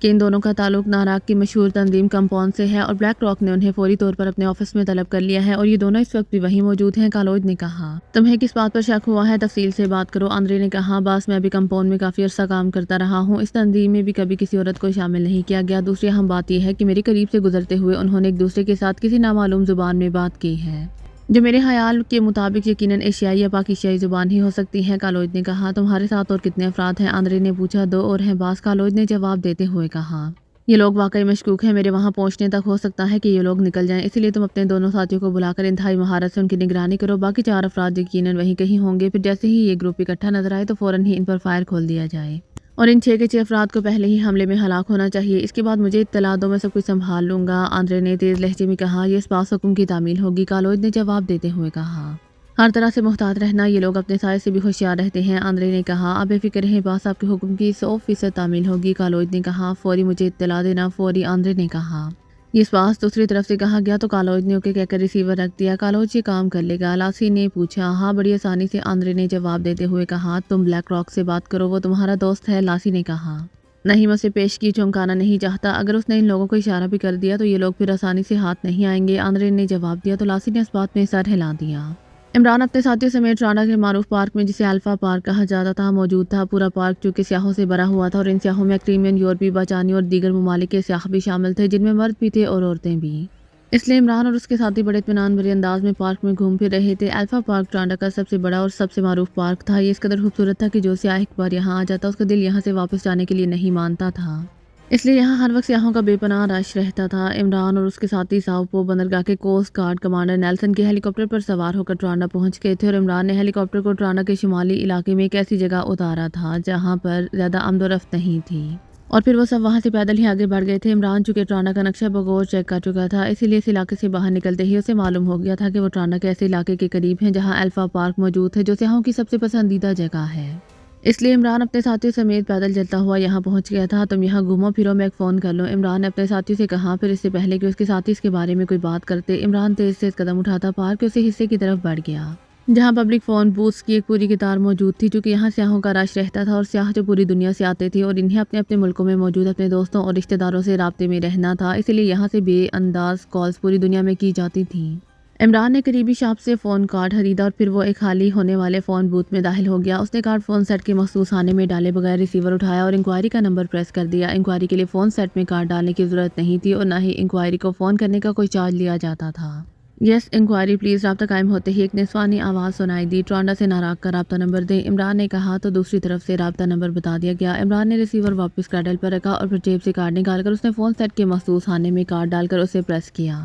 کہ ان دونوں کا تعلق ناراک کی مشہور تنظیم کمپاؤنڈ سے ہے اور بلیک راک نے انہیں فوری طور پر اپنے آفس میں طلب کر لیا ہے اور یہ دونوں اس وقت بھی وہیں موجود ہیں۔ کالوج نے کہا، تمہیں کس بات پر شک ہوا ہے؟ تفصیل سے بات کرو۔ آندرے نے کہا، باس میں ابھی کمپاؤنڈ میں کافی عرصہ کام کرتا رہا ہوں، اس تنظیم میں بھی کبھی کسی عورت کو شامل نہیں کیا گیا۔ دوسری اہم بات یہ ہے کہ میرے قریب سے گزرتے ہوئے انہوں نے ایک دوسرے کے ساتھ کسی نامعلوم زبان میں بات کی ہے جو میرے خیال کے مطابق یقیناً ایشیائی یا پاکیزائی زبان ہی ہو سکتی ہے۔ کالوج نے کہا، تمہارے ساتھ اور کتنے افراد ہیں؟ آندرے نے پوچھا۔ 2 اور ہیں باس، کالوج نے جواب دیتے ہوئے کہا۔ یہ لوگ واقعی مشکوک ہیں، میرے وہاں پہنچنے تک ہو سکتا ہے کہ یہ لوگ نکل جائیں، اسی لیے تم اپنے دونوں ساتھیوں کو بلا کر انتہائی مہارت سے ان کی نگرانی کرو۔ باقی 4 افراد یقیناً وہیں کہیں ہوں گے، پھر جیسے ہی یہ گروپ اکٹھا نظر آئے تو فوراً ہی ان پر فائر کھول دیا جائے اور ان 6 کے 6 افراد کو پہلے ہی حملے میں ہلاک ہونا چاہیے۔ اس کے بعد مجھے اطلاع دو، میں سب کچھ سنبھال لوں گا۔ آندرے نے تیز لہجے میں کہا، یہ اس باس حکم کی تعمیل ہوگی، کالوج نے جواب دیتے ہوئے کہا۔ ہر طرح سے محتاط رہنا، یہ لوگ اپنے سائے سے بھی ہوشیار رہتے ہیں۔ آندرے نے کہا، آپ بے فکر رہیں، باس آپ کے حکم کی 100% تعمیل ہوگی۔ کالوج نے کہا، فوری مجھے اطلاع دینا، فوری۔ آندرے نے کہا۔ یہ اس باس دوسری طرف سے کہا گیا تو کالوج نے اوکے کہہ کر ریسیور رکھ دیا۔ کالوج یہ کام کر لے گا؟ لاسی نے پوچھا۔ ہاں، بڑی آسانی سے، آندرے نے جواب دیتے ہوئے کہا۔ تم بلیک راک سے بات کرو، وہ تمہارا دوست ہے، لاسی نے کہا۔ نہیں، میں اسے پیش کی چونکانا نہیں چاہتا، اگر اس نے ان لوگوں کو اشارہ بھی کر دیا تو یہ لوگ پھر آسانی سے ہاتھ نہیں آئیں گے، آندرے نے جواب دیا تو لاسی نے اس بات میں سر ہلا دیا۔ عمران اپنے ساتھیوں سمیت ٹرانڈا کے معروف پارک میں، جسے الفا پارک کہا جاتا تھا، موجود تھا۔ پورا پارک چونکہ سیاحوں سے بھرا ہوا تھا اور ان سیاحوں میں کریمین، یورپی، باچانی اور دیگر ممالک کے سیاح بھی شامل تھے، جن میں مرد بھی تھے اور عورتیں بھی۔ اس لیے عمران اور اس کے ساتھی بڑے اطمینان بھرے انداز میں پارک میں گھوم پھر رہے تھے۔ الفا پارک ٹرانڈا کا سب سے بڑا اور سب سے معروف پارک تھا۔ یہ اس قدر خوبصورت تھا کہ جو سیاح ایک بار یہاں آ جاتا اس کا دل یہاں سے واپس جانے کے لیے نہیں مانتا تھا، اس لیے یہاں ہر وقت سیاحوں کا بے پناہ رش رہتا تھا۔ عمران اور اس کے ساتھی ساؤ پو بندرگاہ کے کوسٹ گارڈ کمانڈر نیلسن کے ہیلی کاپٹر پر سوار ہو کر ٹرانڈا پہنچ گئے تھے اور عمران نے ہیلی کاپٹر کو ٹرانڈا کے شمالی علاقے میں ایک ایسی جگہ اتارا تھا جہاں پر زیادہ آمد و رفت نہیں تھی اور پھر وہ سب وہاں سے پیدل ہی آگے بڑھ گئے تھے۔ عمران چونکہ ٹرانڈا کا نقشہ بغور چیک کر چکا تھا، اسی لیے اس علاقے سے باہر نکلتے ہی اسے معلوم ہو گیا تھا کہ وہ ٹرانڈا کے ایسے علاقے کے قریب ہیں جہاں الفا پارک موجود ہے، جو سیاحوں کی سب سے پسندیدہ جگہ ہے۔ اس لیے عمران اپنے ساتھیوں سمیت پیدل چلتا ہوا یہاں پہنچ گیا تھا۔ تم یہاں گھومو پھرو، میں ایک فون کر لوں، عمران نے اپنے ساتھیوں سے کہا۔ پھر اس سے پہلے کہ اس کے ساتھی اس کے بارے میں کوئی بات کرتے، عمران تیز سے قدم اٹھاتا پارک کے اسی حصے کی طرف بڑھ گیا جہاں پبلک فون بوتھز کی ایک پوری قطار موجود تھی، چونکہ یہاں سیاحوں کا رش رہتا تھا اور سیاح جو پوری دنیا سے آتے تھے اور انہیں اپنے اپنے ملکوں میں موجود اپنے دوستوں اور رشتہ داروں سے رابطے میں رہنا تھا، اسی لیے یہاں سے بے انداز کالز پوری دنیا میں کی جاتی تھیں۔ عمران نے قریبی شاپ سے فون کارڈ خریدا اور پھر وہ ایک خالی ہونے والے فون بوتھ میں داخل ہو گیا۔ اس نے کارڈ فون سیٹ کے مخصوص خانے میں ڈالے بغیر ریسیور اٹھایا اور انکوائری کا نمبر پریس کر دیا۔ انکوائری کے لیے فون سیٹ میں کارڈ ڈالنے کی ضرورت نہیں تھی اور نہ ہی انکوائری کو فون کرنے کا کوئی چارج لیا جاتا تھا۔ یس انکوائری پلیز، رابطہ قائم ہوتے ہی ایک نسوانی آواز سنائی دی۔ ٹرانڈا سے ناراک کا رابطہ نمبر دیں، عمران نے کہا تو دوسری طرف سے رابطہ نمبر بتا دیا گیا۔ عمران نے ریسیور واپس کریڈل پر رکھا اور پھر جیب سے کارڈ نکال کر اس نے فون سیٹ کے مخصوص خانے میں کارڈ ڈال کر اسے پریس کیا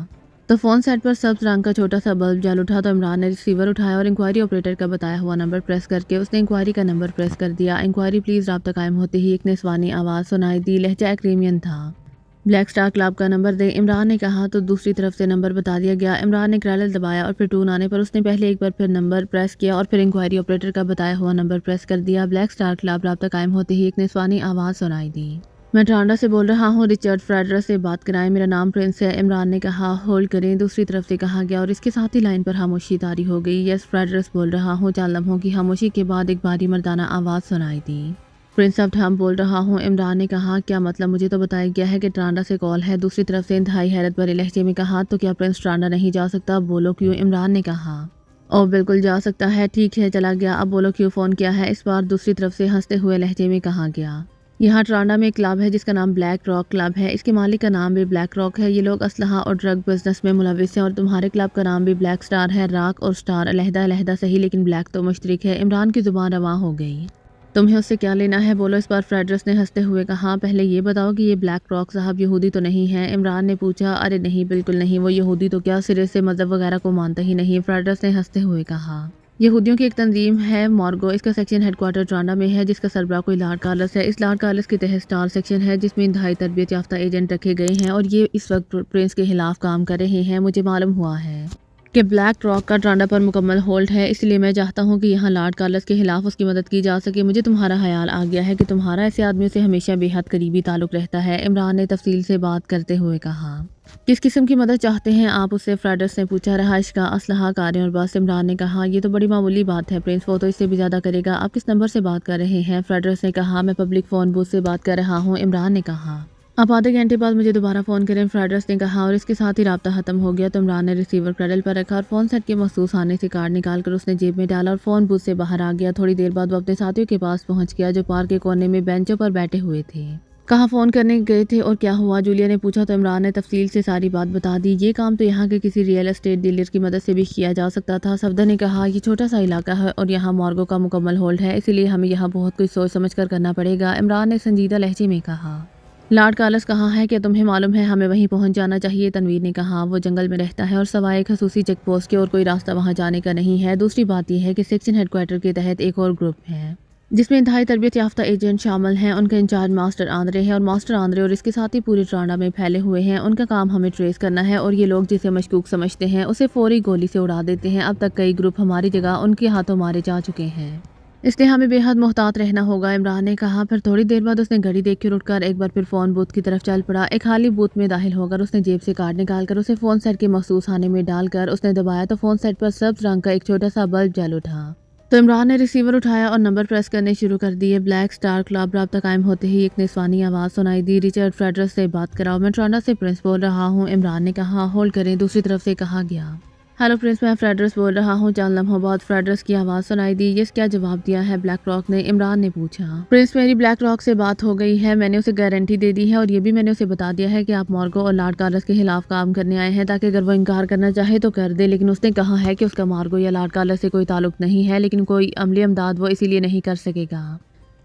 تو فون سیٹ پر سبز رنگ کا چھوٹا سا بلب جل اٹھا تو عمران نے ریسیور اٹھایا اور انکوائری آپریٹر کا بتایا ہوا نمبر پریس کر کے اس نے انکوائری کا نمبر پریس کر دیا۔ انکوائری پلیز، رابطہ قائم ہوتے ہی ایک نسوانی آواز سنائی دی، لہجہ کریمین تھا۔ بلیک سٹار کلب کا نمبر دیں، عمران نے کہا تو دوسری طرف سے نمبر بتا دیا گیا۔ عمران نے کریڈل دبایا اور پھر ٹون آنے پر اس نے پہلے ایک بار پھر نمبر پریس کیا اور پھر انکوائری آپریٹر کا بتایا ہوا نمبر پریس کر دیا۔ بلیک سٹار کلب، رابطہ قائم ہوتے ہی ایک نسوانی آواز سنائی دی۔ میں ٹرانڈا سے بول رہا ہوں، رچرڈ فریڈرس سے بات کرائیں، میرا نام پرنس ہے، عمران نے کہا۔ ہولڈ کریں، دوسری طرف سے کہا گیا اور اس کے ساتھ ہی لائن پر خاموشی طاری ہو گئی۔ یس فریڈرس بول رہا ہوں، 4 لمحوں کی خاموشی کے بعد ایک بھاری مردانہ آواز سنائی دی۔ پرنس آف ٹھم بول رہا ہوں، عمران نے کہا۔ کیا مطلب؟ مجھے تو بتایا گیا ہے کہ ٹرانڈا سے کال ہے، دوسری طرف سے انتہائی حیرت بھرے لہجے میں کہا۔ تو کیا پرنس ٹرانڈا نہیں جا سکتا؟ بولو کیوں، عمران نے کہا۔ او بالکل جا سکتا ہے، ٹھیک ہے چلا گیا، اب بولو کیوں فون کیا ہے؟ اس بار دوسری طرف سے ہنستے ہوئے لہجے میں کہا گیا۔ یہاں ٹرانڈا میں ایک کلب ہے جس کا نام بلیک راک کلب ہے، اس کے مالک کا نام بھی بلیک راک ہے، یہ لوگ اسلحہ اور ڈرگ بزنس میں ملوث ہیں اور تمہارے کلب کا نام بھی بلیک سٹار ہے۔ راک اور سٹار علیحدہ علیحدہ صحیح لیکن بلیک تو مشترک ہے۔ عمران کی زبان رواں ہو گئی۔ تمہیں اس سے کیا لینا ہے؟ بولو، اس بار فریڈرس نے ہنستے ہوئے کہا۔ پہلے یہ بتاؤ کہ یہ بلیک راک صاحب یہودی تو نہیں ہے؟ عمران نے پوچھا۔ ارے نہیں، بالکل نہیں، وہ یہودی تو کیا، سرے سے مذہب وغیرہ کو مانتا ہی نہیں، فریڈرس نے ہنستے ہوئے کہا۔ یہودیوں کی ایک تنظیم ہے مارگو، اس کا سیکشن ہیڈ کوارٹر ٹرانڈا میں ہے جس کا سربراہ کوئی لارڈ کارلس ہے۔ اس لارڈ کارلس کے تحت سٹار سیکشن ہے جس میں انتہائی تربیت یافتہ ایجنٹ رکھے گئے ہیں اور یہ اس وقت پرنس کے خلاف کام کر رہے ہیں، مجھے معلوم ہوا ہے۔ کہ بلیک راک کا ٹرانڈا پر مکمل ہولڈ ہے، اس لیے میں چاہتا ہوں کہ یہاں لارڈ کارلس کے خلاف اس کی مدد کی جا سکے۔ مجھے تمہارا خیال آ گیا ہے کہ تمہارا ایسے آدمیوں سے ہمیشہ بے حد قریبی تعلق رہتا ہے، عمران نے تفصیل سے بات کرتے ہوئے کہا۔ کس قسم کی مدد چاہتے ہیں آپ اس سے؟ فریڈرس نے پوچھا۔ رہائش کا اسلحہ، کاریں اور بس، عمران نے کہا۔ یہ تو بڑی معمولی بات ہے پرنس، وہ تو اس سے بھی زیادہ کرے گا۔ آپ کس نمبر سے بات کر رہے ہیں؟ فریڈرس نے کہا۔ میں پبلک فون بوتھ سے بات کر رہا ہوں، عمران نے کہا۔ آپ آدھے گھنٹے بعد مجھے دوبارہ فون کریں، فریڈرس نے کہا، اور اس کے ساتھ ہی رابطہ ختم ہو گیا۔ تو عمران نے ریسیور کریڈل پر رکھا اور فون سیٹ کے مخصوص آنے سے کارڈ نکال کر اس نے جیب میں ڈالا اور فون بوتھ سے باہر آ گیا۔ تھوڑی دیر بعد وہ اپنے ساتھیوں کے پاس پہنچ گیا جو پارک کے کونے میں بینچوں پر بیٹھے ہوئے تھے۔ کہاں فون کرنے گئے تھے اور کیا ہوا؟ جولیا نے پوچھا۔ تو عمران نے تفصیل سے ساری بات بتا دی۔ یہ کام تو یہاں کے کسی ریئل اسٹیٹ ڈیلر کی مدد سے بھی کیا جا سکتا تھا، صفدر نے کہا۔ یہ چھوٹا سا علاقہ ہے اور یہاں مارگو کا مکمل ہولڈ ہے، اسی لیے ہمیں یہاں بہت کچھ سوچ سمجھ کر کرنا پڑے گا، عمران نے سنجیدہ لہجے میں کہا۔ لارڈ کارلس کہاں ہے؟ کیا تمہیں معلوم ہے؟ ہمیں وہیں پہنچ جانا چاہیے، تنویر نے کہا۔ وہ جنگل میں رہتا ہے اور سوائے ایک خصوصی چیک پوسٹ کے اور کوئی راستہ وہاں جانے کا نہیں ہے۔ دوسری بات یہ ہے کہ سیکشن ہیڈ کوارٹر کے تحت ایک اور گروپ ہے جس میں انتہائی تربیت یافتہ ایجنٹ شامل ہیں۔ ان کا انچارج ماسٹر آندرے ہے اور ماسٹر آندرے اور اس کے ساتھی پورے ٹرانڈا میں پھیلے ہوئے ہیں۔ ان کا کام ہمیں ٹریس کرنا ہے اور یہ لوگ جسے مشکوک سمجھتے ہیں اسے فوری گولی سے اڑا دیتے ہیں۔ اب تک کئی گروپ ہماری جگہ ان کے ہاتھوں مارے جا چکے ہیں، اس لیے ہمیں بے حد محتاط رہنا ہوگا، عمران نے کہا۔ پھر تھوڑی دیر بعد اس نے گھڑی دیکھ کر اٹھ کر ایک بار پھر فون بوتھ کی طرف چل پڑا۔ ایک خالی بوتھ میں داخل ہو کر اس نے جیب سے کارڈ نکال کر اسے فون سیٹ کے مخصوص خانے میں ڈال کر اس نے دبایا تو فون سیٹ پر سبز رنگ کا ایک چھوٹا سا بلب جل اٹھا۔ تو عمران نے ریسیور اٹھایا اور نمبر پریس کرنے شروع کر دیے۔ بلیک سٹار کلب رابطہ قائم ہوتے ہی ایک نسوانی آواز سنائی دی۔ ریچرڈ فریڈرس سے بات کراؤ، میں ٹرانڈا سے پرنس بول رہا ہوں، عمران نے کہا۔ ہولڈ کریں، دوسری طرف سے کہا گیا۔ ہیلو پرنس، میں فریڈرس بول رہا ہوں۔ چند لمحوں بعد فریڈرس کی آواز سنائی دی۔ یس، کیا جواب دیا ہے بلیک راک نے؟ عمران نے پوچھا۔ پرنس، میری بلیک راک سے بات ہو گئی ہے، میں نے اسے گارنٹی دے دی ہے اور یہ بھی میں نے اسے بتا دیا ہے کہ آپ مارگو اور لارڈ کارلس کے خلاف کام کرنے آئے ہیں تاکہ اگر وہ انکار کرنا چاہے تو کر دے، لیکن اس نے کہا ہے کہ اس کا مارگو یا لارڈ کارلس سے کوئی تعلق نہیں ہے، لیکن کوئی عملی امداد وہ اسی لیے نہیں کر سکے گا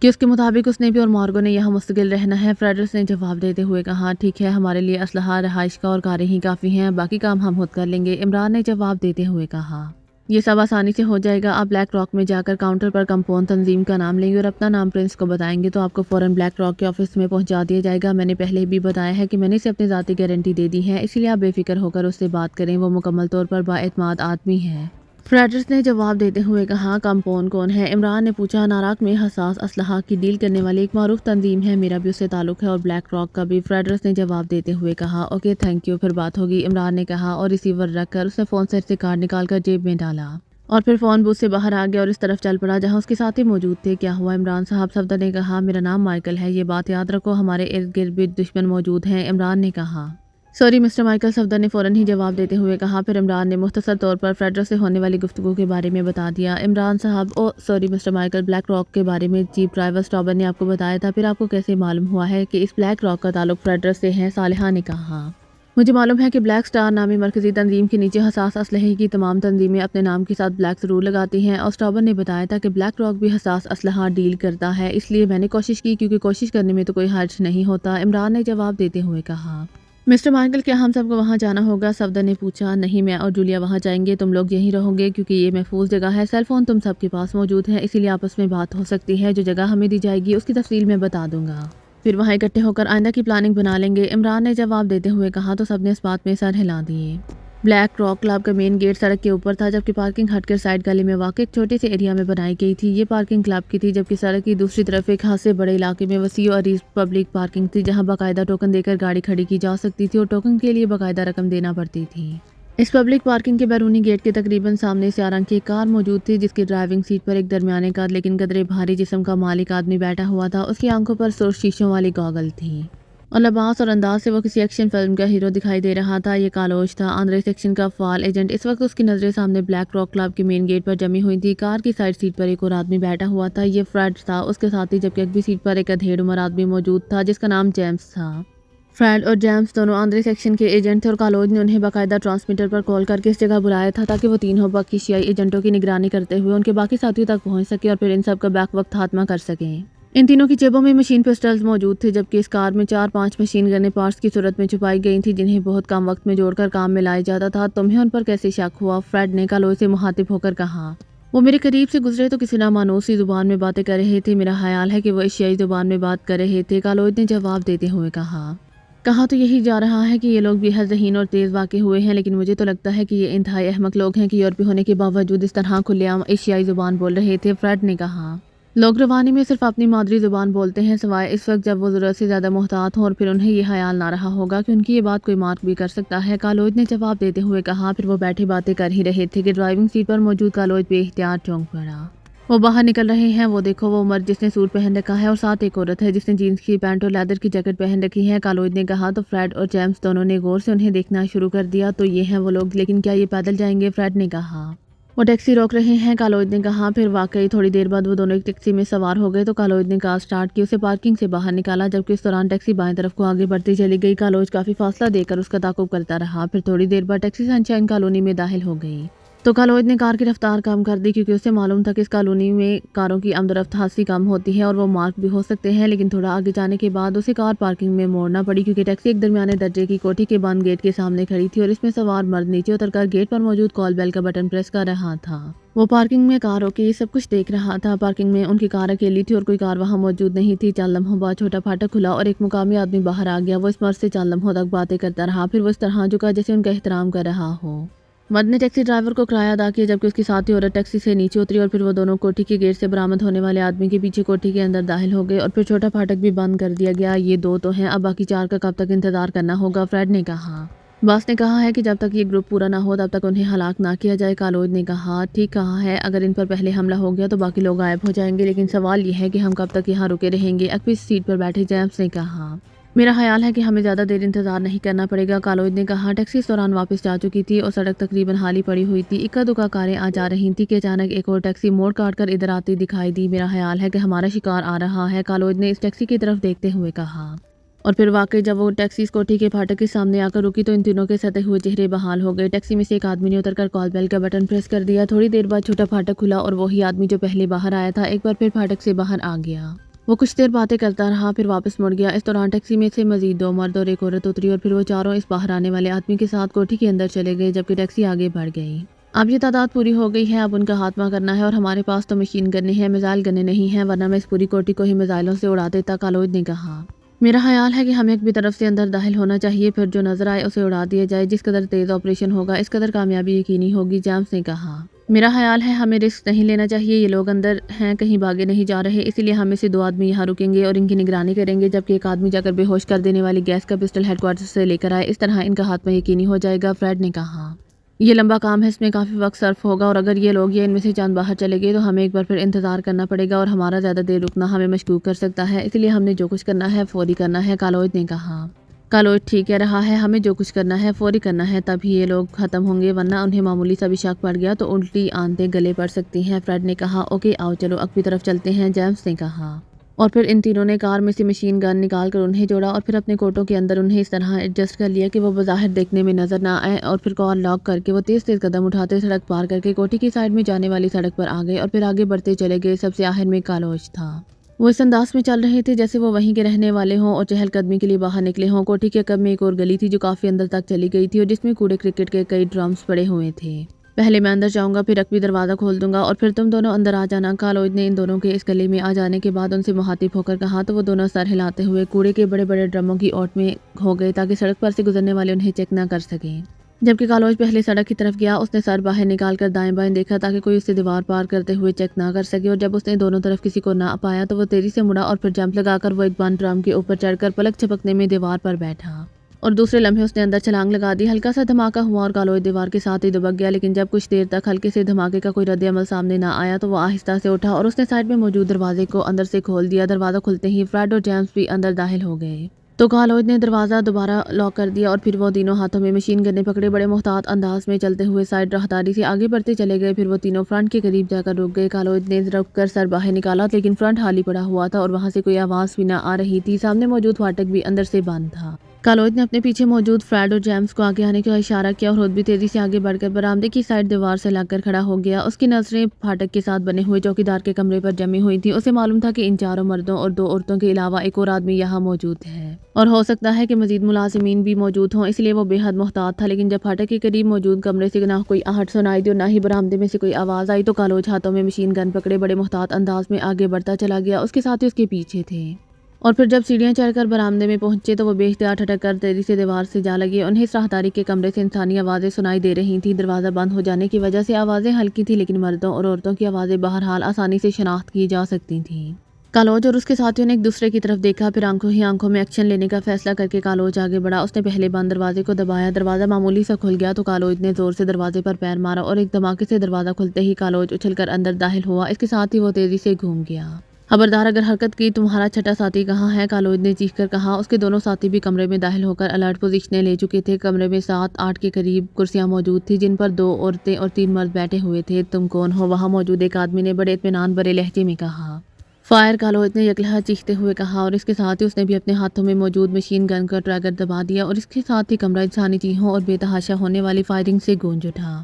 کہ اس کے مطابق اس نے بھی اور مارگو نے یہاں مستقل رہنا ہے، فریڈرس نے جواب دیتے ہوئے کہا۔ ٹھیک ہے، ہمارے لیے اسلحہ، رہائش کا اور کاریں ہی کافی ہیں، باقی کام ہم خود کر لیں گے، عمران نے جواب دیتے ہوئے کہا۔ یہ سب آسانی سے ہو جائے گا، آپ بلیک راک میں جا کر کاؤنٹر پر کمپاؤنڈ تنظیم کا نام لیں گے اور اپنا نام پرنس کو بتائیں گے تو آپ کو فوراً بلیک راک کے آفس میں پہنچا دیا جائے گا۔ میں نے پہلے بھی بتایا ہے کہ میں نے اسے اپنی ذاتی گارنٹی دے دی ہے، اسی لیے آپ بے فکر ہو کر اس سے بات کریں، وہ مکمل طور پر بااعتماد آدمی ہے، فریڈرس نے جواب دیتے ہوئے کہا۔ کمپاؤنڈ کون ہے؟ عمران نے پوچھا۔ ناراک میں حساس اسلحہ کی ڈیل کرنے والی ایک معروف تنظیم ہے، میرا بھی اس سے تعلق ہے اور بلیک راک کا بھی، فریڈرس نے جواب دیتے ہوئے کہا۔ اوکے، تھینک یو، پھر بات ہوگی، عمران نے کہا اور ریسیور رکھ کر اس نے فون سیٹ سے کارڈ نکال کر جیب میں ڈالا اور پھر فون بوتھ سے باہر آ گیا اور اس طرف چل پڑا جہاں اس کے ساتھی موجود تھے۔ کیا ہوا عمران صاحب؟ صفدر نے کہا۔ میرا نام مائیکل ہے، یہ بات یاد رکھو، ہمارے ارد گرد بھی دشمن موجود ہیں، عمران نے کہا۔ سوری مسٹر مائیکل، صفدر نے فوراً ہی جواب دیتے ہوئے کہا۔ پھر عمران نے مختصر طور پر فریڈرس سے ہونے والی گفتگو کے بارے میں بتا دیا۔ عمران صاحب، oh sorry mister Michael, BlackRock کے بارے میں چیف ڈرائیور سٹابر نے آپ کو بتایا تھا، پھر آپ کو کیسے معلوم ہوا ہے کہ اس بلیک راک کا تعلق فریڈرس سے ہے؟ صالحہ نے کہا۔ مجھے معلوم ہے کہ بلیک سٹار نامی مرکزی تنظیم کے نیچے حساس اسلحے کی تمام تنظیمیں اپنے نام کے ساتھ بلیک ضرور لگاتی ہیں، اور سٹابر نے بتایا تھا کہ بلیک راک بھی حساس اسلحہ ڈیل کرتا ہے، اس لیے میں نے کوشش کی، کیونکہ کوشش کرنے میں تو کوئی حرج نہیں ہوتا، عمران نے جواب دیتے ہوئے کہا۔ مسٹر مائیکل، کیا ہم سب کو وہاں جانا ہوگا؟ صفدر نے پوچھا۔ نہیں، میں اور جولیا وہاں جائیں گے، تم لوگ یہیں رہو گے کیونکہ یہ محفوظ جگہ ہے، سیل فون تم سب کے پاس موجود ہے، اسی لیے آپس میں بات ہو سکتی ہے، جو جگہ ہمیں دی جائے گی اس کی تفصیل میں بتا دوں گا، پھر وہاں اکٹھے ہو کر آئندہ کی پلاننگ بنا لیں گے، عمران نے جواب دیتے ہوئے کہا۔ تو سب نے اس بات میں سر ہلا دیے۔ بلیک راک کلب کا مین گیٹ سڑک کے اوپر تھا، جبکہ پارکنگ ہٹ کر سائڈ گلی میں واقع ایک چھوٹے سے ایریا میں بنائی گئی تھی۔ یہ پارکنگ کلب کی تھی، جبکہ سڑک کی دوسری طرف ایک خاصے بڑے علاقے میں وسیع و عریض پبلک پارکنگ تھی، جہاں باقاعدہ ٹوکن دے کر گاڑی کھڑی کی جا سکتی تھی اور ٹوکن کے لیے باقاعدہ رقم دینا پڑتی تھی۔ اس پبلک پارکنگ کے بیرونی گیٹ کے تقریباً سامنے سیاہ رنگ کی ایک کار موجود تھی، جس کی ڈرائیونگ سیٹ پر ایک درمیانے قد لیکن قدرے بھاری جسم کا مالک آدمی بیٹھا ہوا تھا، اس کی آنکھوں پر سرخ شیشوں والی گاگل تھی اور لباس اور انداز سے وہ کسی ایکشن فلم کا ہیرو دکھائی دے رہا تھا۔ یہ کالوش تھا، آندرے سیکشن کا فعال ایجنٹ، اس وقت اس کی نظریں سامنے بلیک راک کلب کے مین گیٹ پر جمی ہوئی تھی۔ کار کی سائڈ سیٹ پر ایک اور آدمی بیٹھا ہوا تھا، یہ فریڈ تھا، اس کے ساتھ ہی جبکہ اگلی سیٹ پر ایک ادھیڑ عمر آدمی موجود تھا جس کا نام جیمز تھا۔ فریڈ اور جیمز دونوں آندرے سیکشن کے ایجنٹ تھے اور کالوج نے انہیں باقاعدہ ٹرانسمیٹر پر کال کر کے اس جگہ بلایا تھا تاکہ وہ تینوں باقی شیعی ایجنٹوں کی نگرانی کرتے ہوئے ان کے باقی ساتھیوں تک پہنچ سکے اور پھر ان سب کا بیک وقت خاتمہ کر سکیں۔ ان تینوں کی جیبوں میں مشین پسٹلز موجود تھے، جبکہ اس کار میں 4-5 مشین گنیں پارٹس کی صورت میں چھپائی گئی تھیں جنہیں بہت کم وقت میں جوڑ کر کام میں لایا جاتا تھا۔ تمہیں ان پر کیسے شک ہوا؟ فریڈ نے کالوج سے مخاطب ہو کر کہا۔ وہ میرے قریب سے گزرے تو کسی نامانوسی زبان میں باتیں کر رہے تھے، میرا خیال ہے کہ وہ ایشیائی زبان میں بات کر رہے تھے، کالوج نے جواب دیتے ہوئے کہا۔ کہا تو یہی جا رہا ہے کہ یہ لوگ بے حد ذہین اور تیز واقع ہوئے ہیں، لیکن مجھے تو لگتا ہے کہ یہ انتہائی احمق لوگ ہیں کہ یورپی ہونے کے باوجود اس طرح کھلے عام ایشیائی زبان بول رہے تھے، فریڈ نے کہا۔ لوگ روانی میں صرف اپنی مادری زبان بولتے ہیں سوائے اس وقت جب وہ ضرورت سے زیادہ محتاط ہوں، اور پھر انہیں یہ خیال نہ رہا ہوگا کہ ان کی یہ بات کوئی مارک بھی کر سکتا ہے، کالوج نے جواب دیتے ہوئے کہا۔ پھر وہ بیٹھے باتیں کر ہی رہے تھے کہ ڈرائیونگ سیٹ پر موجود کالوج بے اختیار چونک پڑا۔ وہ باہر نکل رہے ہیں، وہ دیکھو وہ مرد جس نے سوٹ پہن رکھا ہے اور ساتھ ایک عورت ہے جس نے جینز کی پینٹ اور لیدر کی جیکٹ پہن رکھی ہے، کالوج نے کہا۔ تو فریڈ اور جیمز دونوں نے غور سے انہیں دیکھنا شروع کر دیا۔ تو یہ ہیں وہ لوگ، لیکن کیا یہ پیدل جائیں گے؟ فریڈ نے کہا۔ وہ ٹیکسی روک رہے ہیں، کالوج نے کہا۔ پھر واقعی تھوڑی دیر بعد وہ دونوں ایک ٹیکسی میں سوار ہو گئے۔ تو کالوج نے کار سٹارٹ کی، اسے پارکنگ سے باہر نکالا، جبکہ اس دوران ٹیکسی بائیں طرف کو آگے بڑھتی چلی گئی۔ کالوج کافی فاصلہ دے کر اس کا تعاقب کرتا رہا۔ پھر تھوڑی دیر بعد ٹیکسی سنشائن کالونی میں داخل ہو گئی۔ تو کالوج نے کار کی رفتار کم کر دی، کیونکہ اسے معلوم تھا کہ اس کالونی میں کاروں کی آمد و رفت خاصی کم ہوتی ہے اور وہ مارک بھی ہو سکتے ہیں، لیکن تھوڑا آگے جانے کے بعد اسے کار پارکنگ میں موڑنا پڑی، کیونکہ ٹیکسی ایک درمیانے درجے کی کوٹھی کے بند گیٹ کے سامنے کھڑی تھی اور اس میں سوار مرد نیچے اتر کر گیٹ پر موجود کال بیل کا بٹن پریس کر رہا تھا۔ وہ پارکنگ میں کاروں کے یہ سب کچھ دیکھ رہا تھا۔ پارکنگ میں ان کی کار اکیلی تھی اور کوئی کار وہاں موجود نہیں تھی۔ چند لمحوں بعد چھوٹا پھاٹک کھلا اور ایک مقامی آدمی باہر آ گیا۔ وہ اس مرد سے چند لمحوں تک باتیں کرتا رہا، پھر وہ اس طرح جھکا جیسے ان کا احترام کر رہا ہو۔ مرد نے ٹیکسی ڈرائیور کو کرایہ ادا کیا، جبکہ اس کی ساتھی عورت ٹیکسی سے نیچے اتری اور پھر وہ دونوں کوٹھی کے گیٹ سے برآمد ہونے والے آدمی کے پیچھے کوٹھی کے اندر داخل ہو گئے اور پھر چھوٹا پھاٹک بھی بند کر دیا گیا۔ یہ دو تو ہیں، اب باقی چار کا کب تک انتظار کرنا ہوگا؟ فریڈ نے کہا۔ باس نے کہا ہے کہ جب تک یہ گروپ پورا نہ ہو تب تک انہیں ہلاک نہ کیا جائے، کالوج نے کہا۔ ٹھیک کہا ہے، اگر ان پر پہلے حملہ ہو گیا تو باقی لوگ غائب ہو جائیں گے، لیکن سوال یہ ہے کہ ہم کب تک یہاں رکے رہیں گے؟ اکبر سیٹ پر بیٹھے جیمز نے کہا۔ میرا خیال ہے کہ ہمیں زیادہ دیر انتظار نہیں کرنا پڑے گا، کالوج نے کہا۔ ٹیکسی اس دوران واپس جا چکی تھی اور سڑک تقریباً خالی پڑی ہوئی تھی۔ اکا دکا کاریں آ جا رہی تھیں کہ اچانک ایک اور ٹیکسی موڑ کاٹ کر ادھر آتی دکھائی دی۔ میرا خیال ہے کہ ہمارا شکار آ رہا ہے، کالوج نے اس ٹیکسی کی طرف دیکھتے ہوئے کہا۔ اور پھر واقعی جب وہ ٹیکسی اس کوٹھی کے پھاٹک کے سامنے آ کر رکی تو ان تینوں کے سطے ہوئے چہرے بحال ہو گئے۔ ٹیکسی میں سے ایک آدمی نے اتر کر کال بیل کا بٹن پریس کر دیا۔ تھوڑی دیر بعد چھوٹا پھاٹک کھلا اور وہی آدمی جو پہلے باہر آیا تھا ایک بار پھر پھاٹک سے باہر آ گیا۔ وہ کچھ دیر باتیں کرتا رہا، پھر واپس مڑ گیا۔ اس دوران ٹیکسی میں سے مزید دو مرد اور ایک عورت اتری اور پھر وہ چاروں اس باہر آنے والے آدمی کے ساتھ کوٹھی کے اندر چلے گئے، جبکہ ٹیکسی آگے بڑھ گئی۔ اب یہ تعداد پوری ہو گئی ہے، اب ان کا خاتمہ کرنا ہے، اور ہمارے پاس تو مشین گنیں ہیں، میزائل گنیں نہیں ہیں، ورنہ میں اس پوری کوٹھی کو ہی میزائلوں سے اڑا دیتا، کالوج نے کہا۔ میرا خیال ہے کہ ہمیں ایک بھی طرف سے اندر داخل ہونا چاہیے، پھر جو نظر آئے اسے اڑا دیا جائے۔ جس قدر تیز آپریشن ہوگا اس قدر کامیابی یقینی ہوگی، جیمز نے کہا۔ میرا خیال ہے ہمیں رسک نہیں لینا چاہیے، یہ لوگ اندر ہیں، کہیں بھاگے نہیں جا رہے، اسی لیے ہمیں سے دو آدمی یہاں رکیں گے اور ان کی نگرانی کریں گے، جبکہ ایک آدمی جا کر بے ہوش کر دینے والی گیس کا پسٹل ہیڈ کوارٹر سے لے کر آئے، اس طرح ان کا خاتمہ یقینی ہو جائے گا، فریڈ نے کہا۔ یہ لمبا کام ہے، اس میں کافی وقت صرف ہوگا، اور اگر یہ لوگ یا ان میں سے چند باہر چلے گئے تو ہمیں ایک بار پھر انتظار کرنا پڑے گا اور ہمارا زیادہ دیر رکنا ہمیں مشکوک کر سکتا ہے، اس لیے ہم نے جو کچھ کرنا ہے فوری کرنا ہے، کالوج نے کہا۔ کالوج ٹھیک کہہ رہا ہے، ہمیں جو کچھ کرنا ہے فوری کرنا ہے، تب ہی یہ لوگ ختم ہوں گے، ورنہ انہیں معمولی سا بھی شک پڑ گیا تو الٹی آنتیں گلے پڑ سکتی ہیں، فریڈ نے کہا۔ اوکے آؤ چلو اکبر طرف چلتے ہیں، جیمز نے کہا۔ اور پھر ان تینوں نے کار میں سے مشین گن نکال کر انہیں جوڑا اور پھر اپنے کوٹوں کے اندر انہیں اس طرح ایڈجسٹ کر لیا کہ وہ بظاہر دیکھنے میں نظر نہ آئے، اور پھر کار لاک کر کے وہ تیز تیز قدم اٹھاتے سڑک پار کر کے کوٹھی کی سائڈ میں جانے والی سڑک پر آ گئے اور پھر آگے بڑھتے چلے گئے۔ سب سے آخر میں کالوج تھا۔ وہ اس انداز میں چل رہے تھے جیسے وہ وہیں کے رہنے والے ہوں اور چہل قدمی کے لیے باہر نکلے ہوں۔ کوٹھی کے عقب میں ایک اور گلی تھی جو کافی اندر تک چلی گئی تھی اور جس میں کوڑے کرکٹ کے کئی ڈرمز پڑے ہوئے تھے۔ پہلے میں اندر جاؤں گا، پھر اکبر دروازہ کھول دوں گا اور پھر تم دونوں اندر آ جانا، کالوج نے ان دونوں کے اس گلی میں آ جانے کے بعد ان سے مخاطب ہو کر کہا۔ تو وہ دونوں سر ہلاتے ہوئے کوڑے کے بڑے بڑے ڈرموں کی اوٹ میں ہو گئے تاکہ سڑک پر سے گزرنے والے انہیں چیک نہ کر سکیں، جبکہ کالوج پہلے سڑک کی طرف گیا۔ اس نے سر باہر نکال کر دائیں بائیں دیکھا تاکہ کوئی اسے دیوار پار کرتے ہوئے چیک نہ کر سکے، اور جب اس نے دونوں طرف کسی کو نہ پایا تو وہ تیزی سے مڑا اور پھر جمپ لگا کر وہ ایک بند ڈرم کے اوپر چڑھ کر پلک جھپکنے میں دیوار پر بیٹھا، اور دوسرے لمحے اس نے اندر چھلانگ لگا دی۔ ہلکا سا دھماکہ ہوا اور کالوج دیوار کے ساتھ ہی دبک گیا، لیکن جب کچھ دیر تک ہلکے سے دھماکے کا کوئی رد عمل سامنے نہ آیا تو وہ آہستہ سے اٹھا اور اس نے سائڈ میں موجود دروازے کو اندر سے کھول دیا۔ دروازہ کھلتے ہی فریڈ اور جیمز بھی اندر داخل ہو گئے، تو کالوج نے دروازہ دوبارہ لاک کر دیا اور پھر وہ تینوں ہاتھوں میں مشین گنیں پکڑے بڑے محتاط انداز میں چلتے ہوئے سائڈ راہداری سے آگے بڑھتے چلے گئے۔ پھر وہ تینوں فرنٹ کے قریب جا کر رک گئے۔ کالوج نے رک کر سر باہر نکالا، لیکن فرنٹ خالی پڑا ہوا تھا اور وہاں سے کوئی آواز بھی نہ آ رہی تھی۔ سامنے موجود فاٹک بھی اندر سے بند تھا۔ کالوج نے اپنے پیچھے موجود فریڈ اور جیمز کو آگے آنے کا اشارہ کیا اور خود بھی تیزی سے آگے بڑھ کر برآمدے کی سائڈ دیوار سے لگ کر کھڑا ہو گیا۔ اس کی نظریں پھاٹک کے ساتھ بنے ہوئے چوکیدار کے کمرے پر جمی ہوئی تھیں۔ اسے معلوم تھا کہ ان چاروں مردوں اور دو عورتوں کے علاوہ ایک اور آدمی یہاں موجود ہے، اور ہو سکتا ہے کہ مزید ملازمین بھی موجود ہوں، اس لیے وہ بے حد محتاط تھا۔ لیکن جب پھاٹک کے قریب موجود کمرے سے نہ کوئی آہٹ سنائی دی اور نہ ہی برآمدے میں سے کوئی آواز آئی تو کالوج ہاتھوں میں مشین گن پکڑے بڑے محتاط انداز میں آگے بڑھتا چلا گیا۔ اس کے ساتھی اس کے پیچھے تھے۔ اور پھر جب سیڑھیاں چڑھ کر برآمدے میں پہنچے تو وہ بے اختیار ٹھٹک کر تیزی سے دیوار سے جا لگے۔ انہیں اس راہداری کے کمرے سے انسانی آوازیں سنائی دے رہی تھیں۔ دروازہ بند ہو جانے کی وجہ سے آوازیں ہلکی تھیں، لیکن مردوں اور عورتوں کی آوازیں بہرحال آسانی سے شناخت کی جا سکتی تھیں۔ کالوج اور اس کے ساتھیوں نے ایک دوسرے کی طرف دیکھا، پھر آنکھوں ہی آنکھوں میں ایکشن لینے کا فیصلہ کر کے کالوج آگے بڑھا۔ اس نے پہلے بند دروازے کو دبایا، دروازہ معمولی سا کھل گیا تو کالوج نے زور سے دروازے پر پیر مارا اور ایک دھماکے سے دروازہ کھلتے ہی کالوج اچھل کر اندر داخل ہوا۔ اس کے ساتھ ہی وہ تیزی سے گھوم گیا۔ خبردار اگر حرکت کی، تمہارا چھٹا ساتھی کہاں ہے؟ کالوج نے چیخ کر کہا۔ اس کے دونوں ساتھی بھی کمرے میں داخل ہو کر الرٹ پوزیشنیں لے چکے تھے۔ کمرے میں 7-8 کے قریب کرسیاں موجود تھیں جن پر 2 عورتیں اور 3 مرد بیٹھے ہوئے تھے۔ تم کون ہو؟ وہاں موجود ایک آدمی نے بڑے اطمینان بھرے لہجے میں کہا۔ فائر! کالوج نے یکلہجہ چیختے ہوئے کہا اور اس کے ساتھ ہی اس نے بھی اپنے ہاتھوں میں موجود مشین گن کا ٹریگر دبا دیا اور اس کے ساتھ ہی کمرہ انسانی چیخوں اور بے تحاشا ہونے والی فائرنگ سے گونج اٹھا۔